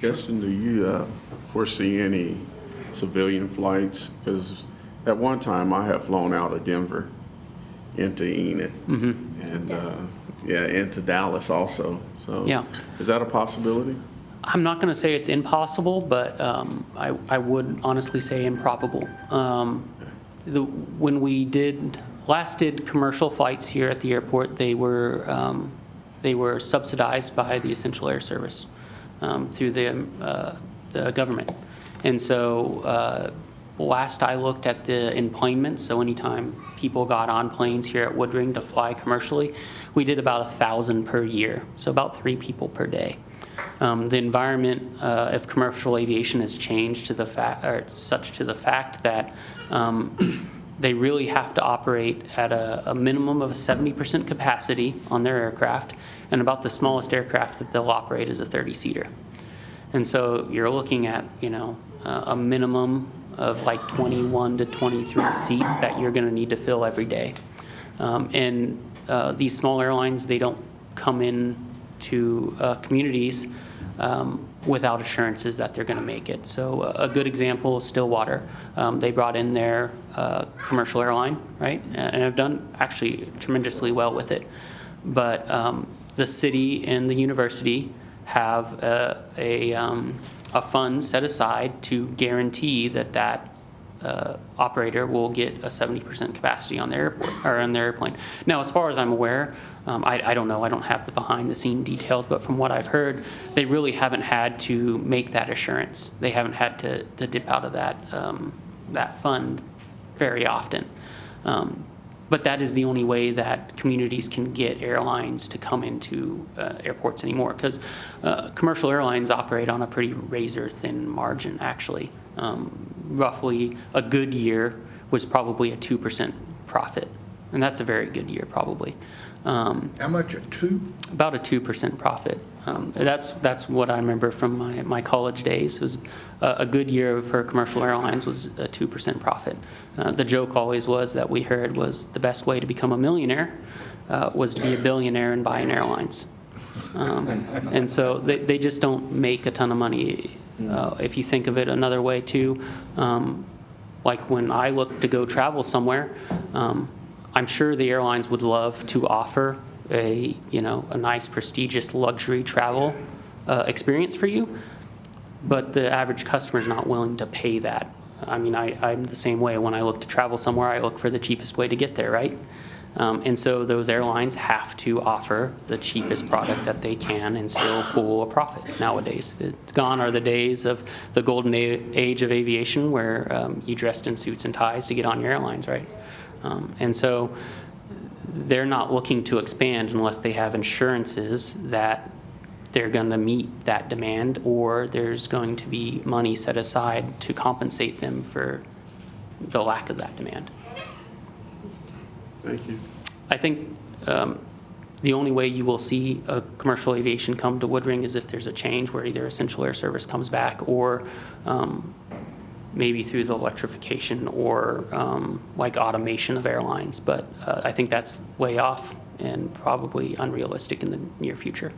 Keston, do you foresee any civilian flights? Because at one time I have flown out of Denver into Enid, and into Dallas also. So Yeah. is that a possibility? I'm not going to say it's impossible, but I would honestly say improbable. When we last did commercial flights here at the airport, they were subsidized by the Essential Air Service through the government. And so last I looked at the enplanements, so anytime people got on planes here at Woodring to fly commercially, we did about 1,000 per year, so about 3 people per day. The environment of commercial aviation has changed to the fact that they really have to operate at a minimum of a 70% capacity on their aircraft, and about the smallest aircraft that they'll operate is a 30-seater. And so you're looking at, a minimum of like 21 to 23 seats that you're going to need to fill every day. And these small airlines, they don't come in to communities without assurances that they're going to make it. So a good example is Stillwater. They brought in their commercial airline, right, and have done actually tremendously well with it. But the city and the university have a fund set aside to guarantee that operator will get a 70% capacity on their airport or on their airplane. Now, as far as I'm aware, I don't know. I don't have the behind-the-scene details, but from what I've heard, they really haven't had to make that assurance. They haven't had to dip out of that fund very often. But that is the only way that communities can get airlines to come into airports anymore, because commercial airlines operate on a pretty razor-thin margin, actually. Roughly a good year was probably a 2% profit, and that's a very good year probably. How much, a 2? About a 2% profit. That's what I remember from my college days. It was a good year for commercial airlines was a 2% profit. The joke always was that we heard was the best way to become a millionaire was to be a billionaire and buy an airlines. And so they just don't make a ton of money. If you think of it another way too, like when I look to go travel somewhere, I'm sure the airlines would love to offer a nice prestigious luxury travel experience for you, but the average customer is not willing to pay that. I mean, I'm the same way. When I look to travel somewhere, I look for the cheapest way to get there, right? And so those airlines have to offer the cheapest product that they can and still pull a profit nowadays. It's gone are the days of the golden age of aviation where you dressed in suits and ties to get on your airlines, right? And so they're not looking to expand unless they have insurances that they're going to meet that demand, or there's going to be money set aside to compensate them for the lack of that demand. Thank you. I think the only way you will see a commercial aviation come to Woodring is if there's a change where either Essential Air Service comes back, or maybe through the electrification or like automation of airlines. But I think that's way off and probably unrealistic in the near future.